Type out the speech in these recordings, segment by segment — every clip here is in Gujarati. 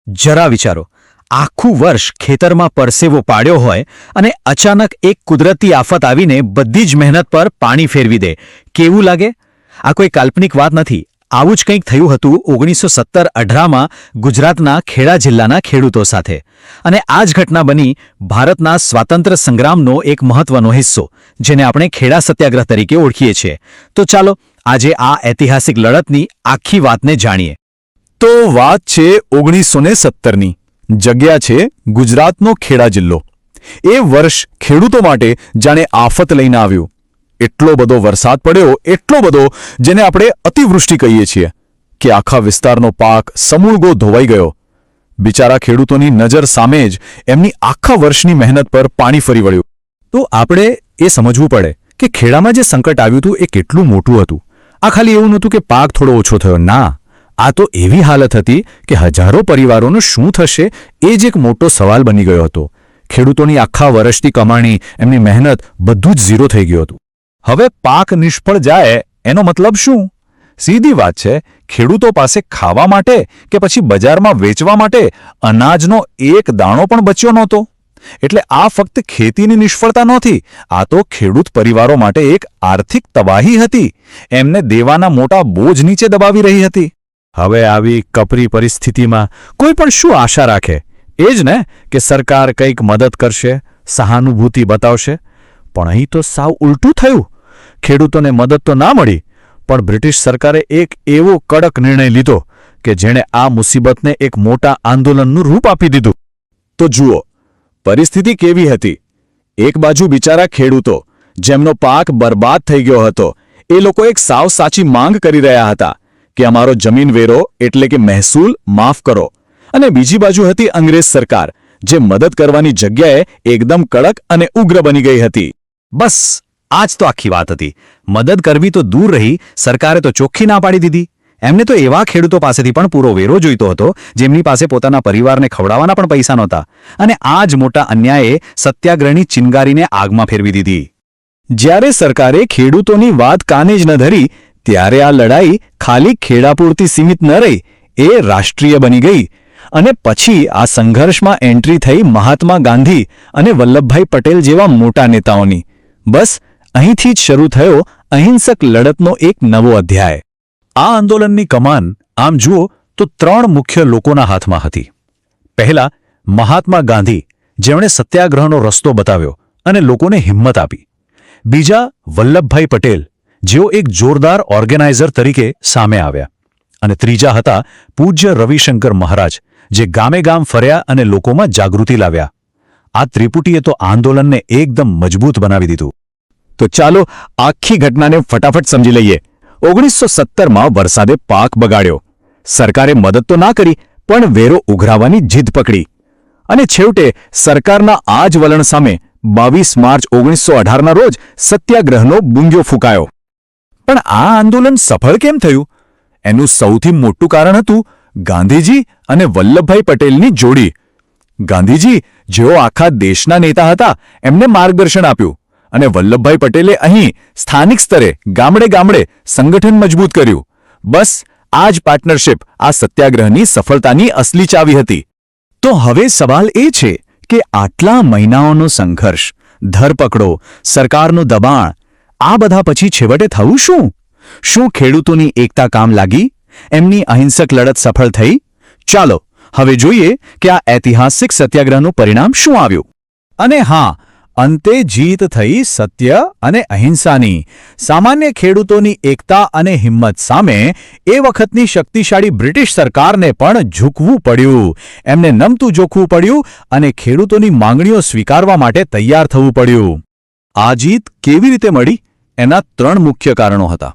જરા વિચારો, આખું વર્ષ ખેતરમાં પરસેવો પાડ્યો હોય અને અચાનક એક કુદરતી આફત આવીને બધી જ મહેનત પર પાણી ફેરવી દે. કેવું લાગે? આ કોઈ કાલ્પનિક વાત નથી. આવું જ કંઈક થયું હતું 1917-18માં ગુજરાતના ખેડા જિલ્લાના ખેડૂતો સાથે. અને આ જ ઘટના બની ભારતના સ્વાતંત્ર્ય સંગ્રામનો એક મહત્વનો હિસ્સો, જેને આપણે ખેડા સત્યાગ્રહ તરીકે ઓળખીએ છીએ. તો ચાલો આજે આ ઐતિહાસિક લડતની આખી વાતને જાણીએ. તો વાત છે 1917ની. જગ્યા છે ગુજરાતનો ખેડા જિલ્લો. એ વર્ષ ખેડૂતો માટે જાણે આફત લઈને આવ્યું. એટલો બધો વરસાદ પડ્યો, એટલો બધો જેને આપણે અતિવૃષ્ટિ કહીએ છીએ, કે આખા વિસ્તારનો પાક સમૂળગો ધોવાઈ ગયો. બિચારા ખેડૂતોની નજર સામે જ એમની આખા વર્ષની મહેનત પર પાણી ફરી વળ્યું. તો આપણે એ સમજવું પડે કે ખેડામાં જે સંકટ આવ્યું હતું એ કેટલું મોટું હતું. આ ખાલી એવું નહોતું કે પાક થોડો ઓછો થયો. ના, આ તો એવી હાલત હતી કે હજારો પરિવારોનું શું થશે એ જ એક મોટો સવાલ બની ગયો હતો. ખેડૂતોની આખા વર્ષની કમાણી, એમની મહેનત બધું જ ઝીરો થઈ ગયું હતું. હવે પાક નિષ્ફળ જાય એનો મતલબ શું? સીધી વાત છે, ખેડૂતો પાસે ખાવા માટે કે પછી બજારમાં વેચવા માટે અનાજનો એક દાણો પણ બચ્યો નહોતો. એટલે આ ફક્ત ખેતીની નિષ્ફળતા નહોતી, આ તો ખેડૂત પરિવારો માટે એક આર્થિક તબાહી હતી. એમને દેવાના મોટા બોજ નીચે દબાવી રહી હતી. હવે આવી કપરી પરિસ્થિતિમાં કોઈ પણ શું આશા રાખે? એ જ ને કે સરકાર કંઈક મદદ કરશે, સહાનુભૂતિ બતાવશે. પણ અહીં તો સાવ ઉલટું થયું. ખેડૂતોને મદદ તો ના મળી, પણ બ્રિટિશ સરકારે એક એવો કડક નિર્ણય લીધો કે જેણે આ મુસીબતને એક મોટા આંદોલનનું રૂપ આપી દીધું. તો જુઓ, પરિસ્થિતિ કેવી હતી. એક બાજુ બિચારા ખેડૂતો, જેમનો પાક બરબાદ થઈ ગયો હતો, એ લોકો એક સાવ સાચી માંગ કરી રહ્યા હતા કે અમારો જમીન વેરો એટલે કે મહેસૂલ માફ કરો. અને બીજી બાજુ હતી અંગ્રેજ સરકાર, જે મદદ કરવાની જગ્યાએ એકદમ કડક અને ઉગ્ર બની ગઈ હતી. બસ આ જ તો આખી વાત હતી. મદદ કરવી તો દૂર રહી, સરકારે તો ચોખ્ખી ના પાડી દીધી. એમને તો એવા ખેડૂતો પાસેથી પણ પૂરો વેરો જોઈતો હતો જેમની પાસે પોતાના પરિવારને ખવડાવવાના પણ પૈસા નહોતા. અને આ જ મોટા અન્યાયે સત્યાગ્રહની ચિનગારીને આગમાં ફેરવી દીધી. જ્યારે સરકારે ખેડૂતોની વાત કાને જ ન ધરી, ત્યારે આ લડાઈ ખાલી ખેડા પૂરતી સીમિત ન રહી, એ રાષ્ટ્રીય બની ગઈ. અને પછી આ સંઘર્ષમાં એન્ટ્રી થઈ મહાત્મા ગાંધી અને વલ્લભભાઈ પટેલ જેવા મોટા નેતાઓની. બસ અહીંથી જ શરૂ થયો અહિંસક લડતનો એક નવો અધ્યાય. આ આંદોલનની કમાન આમ જુઓ તો 3 મુખ્ય લોકોના હાથમાં હતી. પહેલા મહાત્મા ગાંધી, જેમણે સત્યાગ્રહનો રસ્તો બતાવ્યો અને લોકોને હિંમત આપી. બીજા વલ્લભભાઈ પટેલ, જેઓ એક જોરદાર ઓર્ગેનાઇઝર તરીકે સામે આવ્યા. અને ત્રીજા હતા પૂજ્ય રવિશંકર મહારાજ, જે ગામે ગામ ફર્યા અને લોકોમાં જાગૃતિ લાવ્યા. આ ત્રિપુટીએ તો આંદોલનને એકદમ મજબૂત બનાવી દીધું. તો ચાલો આખી ઘટનાને ફટાફટ સમજી લઈએ. 1917માં વરસાદે પાક બગાડ્યો. સરકારે મદદ તો ના કરી, પણ વેરો ઉઘરાવવાની જીદ પકડી. અને છેવટે સરકારના આ જ વલણ સામે 22 માર્ચ 1918ના રોજ સત્યાગ્રહનો બુંગો ફૂંકાયો. પણ આ આંદોલન સફળ કેમ થયું? એનું સૌથી મોટું કારણ હતું ગાંધીજી અને વલ્લભભાઈ પટેલની જોડી. ગાંધીજી, જેઓ આખા દેશના નેતા હતા, એમને માર્ગદર્શન આપ્યું. અને વલ્લભભાઈ પટેલે અહીં સ્થાનિક સ્તરે ગામડે ગામડે સંગઠન મજબૂત કર્યું. બસ આ જ પાર્ટનરશિપ આ સત્યાગ્રહની સફળતાની અસલી ચાવી હતી. તો હવે સવાલ એ છે કે આટલા મહિનાઓનો સંઘર્ષ, ધરપકડો, સરકારનું દબાણ, આ બધા પછી છેવટે થયું શું? શું ખેડૂતોની એકતા કામ લાગી? એમની અહિંસક લડત સફળ થઈ? ચાલો હવે જોઈએ કે આ ઐતિહાસિક સત્યાગ્રહનું પરિણામ શું આવ્યું. અને હા, અંતે જીત થઈ સત્ય અને અહિંસાની. સામાન્ય ખેડૂતોની એકતા અને હિંમત સામે એ વખતની શક્તિશાળી બ્રિટિશ સરકારને પણ ઝૂકવું પડ્યું. એમને નમતું જોખવું પડ્યું અને ખેડૂતોની માંગણીઓ સ્વીકારવા માટે તૈયાર થવું પડ્યું. આ જીત કેવી રીતે મળી? એના 3 મુખ્ય કારણો હતા.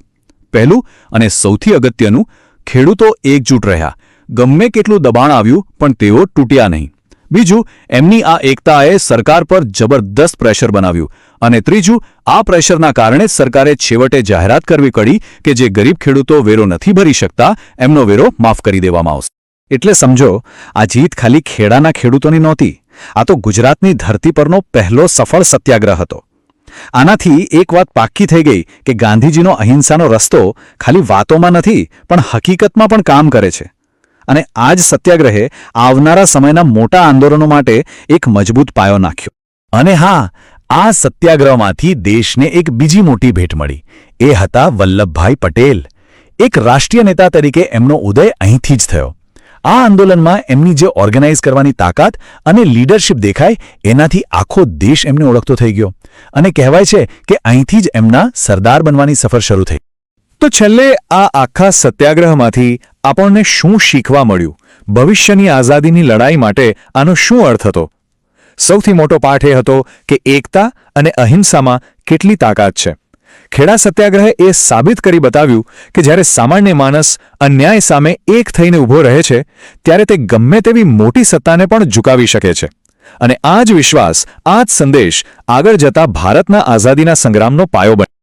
પહેલું અને સૌથી અગત્યનું, ખેડૂતો એકજૂટ રહ્યા. ગમે કેટલું દબાણ આવ્યું પણ તેઓ તૂટ્યા નહીં. બીજું, એમની આ એકતાએ સરકાર પર જબરદસ્ત પ્રેશર બનાવ્યું. અને ત્રીજું, આ પ્રેશરના કારણે સરકારે છેવટે જાહેરાત કરવી પડી કે જે ગરીબ ખેડૂતો વેરો નથી ભરી શકતા, એમનો વેરો માફ કરી દેવામાં આવશે. એટલે સમજો, આ જીત ખાલી ખેડાના ખેડૂતોની નહોતી, આ તો ગુજરાતની ધરતી પરનો પહેલો સફળ સત્યાગ્રહ હતો. આનાથી એક વાત પાક્કી થઈ ગઈ કે ગાંધીજીનો અહિંસાનો રસ્તો ખાલી વાતોમાં નથી, પણ હકીકતમાં પણ કામ કરે છે. અને આ જ સત્યાગ્રહે આવનારા સમયના મોટા આંદોલનો માટે એક મજબૂત પાયો નાખ્યો. અને હા, આ સત્યાગ્રહમાંથી દેશને એક બીજી મોટી ભેટ મળી. એ હતા વલ્લભભાઈ પટેલ. એક રાષ્ટ્રીય નેતા તરીકે એમનો ઉદય અહીંથી જ થયો. આ આંદોલનમાં એમની જે ઓર્ગેનાઇઝ કરવાની તાકાત અને લીડરશિપ દેખાય, એનાથી આખો દેશ એમને ઓળખતો થઈ ગયો. અને કહેવાય છે કે અહીંથી જ એમના સરદાર બનવાની સફર શરૂ થઈ. તો છેલ્લે આ આખા સત્યાગ્રહમાંથી આપણને શું શીખવા મળ્યું? ભવિષ્યની આઝાદીની લડાઈ માટે આનો શું અર્થ હતો? સૌથી મોટો પાઠ એ હતો કે એકતા અને અહિંસામાં કેટલી તાકાત છે. ખેડા સત્યાગ્રહે એ સાબિત કરી બતાવ્યું કે જ્યારે સામાન્ય માણસ અન્યાય સામે એક થઈને ઊભો રહે છે, ત્યારે તે ગમે તેવી મોટી સત્તાને પણ ઝુકાવી શકે છે. અને આ જ વિશ્વાસ, આ જ સંદેશ આગળ જતા ભારતના આઝાદીના સંગ્રામનો પાયો બન્યો.